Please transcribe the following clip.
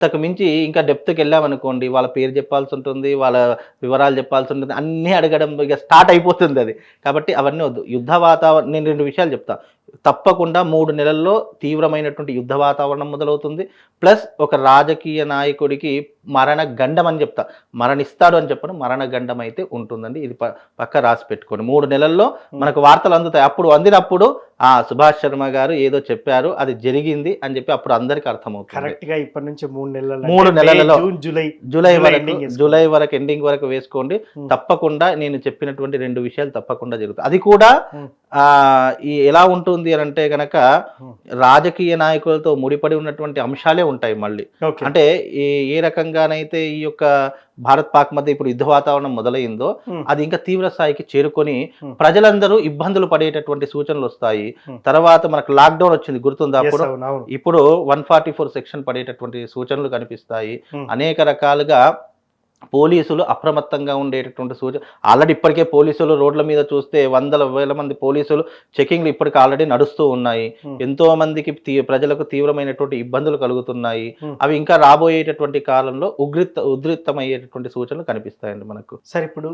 అంతకు మించి ఇంకా డెప్త్‌కి వెళ్ళామనుకోండి, వాళ్ళ పేరు చెప్పాల్సి ఉంటుంది, వాళ్ళ వివరాలు చెప్పాల్సి ఉంటుంది. అన్నీ అడగడం ఇక స్టార్ట్ అయిపోతుందది. కాబట్టి అవన్నీ వద్దు. యుద్ధ వాతావరణం నేను 2 విషయాలు చెప్తా. తప్పకుండా 3 నెలల్లో తీవ్రమైనటువంటి యుద్ధ వాతావరణం మొదలవుతుంది. ప్లస్ ఒక రాజకీయ నాయకుడికి మరణ గండం అని చెప్తా. మరణిస్తాడు అని చెప్పను. మరణ గండం అయితే ఉంటుందండి. ఇది పక్కా రాసి పెట్టుకోండి. 3 నెలల్లో మనకు వార్తలు అందుతాయి. అప్పుడు అందినప్పుడు సుభాష్ శర్మ గారు ఏదో చెప్పారు. అది జరిగింది అని చెప్పి అప్పుడు అందరికి అర్థమవుతుంది. కరెక్ట్‌గా ఇప్పటి నుంచి 3 నెలలు 3 నెలలలో జూన్, జూలై వరకు ఎండింగ్ వరకు వేసుకోండి. తప్పకుండా నేను చెప్పినటువంటి 2 విషయాలు తప్పకుండా జరుగుతాయి. అది కూడా ఎలా ఉంటుంది అని అంటే గనక రాజకీయ నాయకులతో ముడిపడి ఉన్నటువంటి అంశాలే ఉంటాయి మళ్ళీ. అంటే ఏ రకంగానైతే ఈ యొక్క భారత్ పాక్ మధ్య ఇప్పుడు యుద్ధ వాతావరణం మొదలైందో అది ఇంకా తీవ్ర స్థాయికి చేరుకొని ప్రజలందరూ ఇబ్బందులు పడేటటువంటి సూచనలు వస్తాయి. తర్వాత మనకు లాక్డౌన్ వచ్చింది గుర్తుందా? అప్పుడు ఇప్పుడు 144 సెక్షన్ పడేటటువంటి సూచనలు కనిపిస్తాయి. అనేక రకాలుగా పోలీసులు అప్రమత్తంగా ఉండేటటువంటి సూచన ఆల్రెడీ ఇప్పటికే పోలీసులు రోడ్ల మీద చూస్తే వందల వేల మంది పోలీసులు చెకింగ్లు ఇప్పటికి ఆల్రెడీ నడుస్తూ ఉన్నాయి. ఎంతో మందికి ప్రజలకు తీవ్రమైనటువంటి ఇబ్బందులు కలుగుతున్నాయి. అవి ఇంకా రాబోయేటటువంటి కాలంలో ఉధృతమయ్యేటటువంటి సూచనలు కనిపిస్తాయండి మనకు. సరే ఇప్పుడు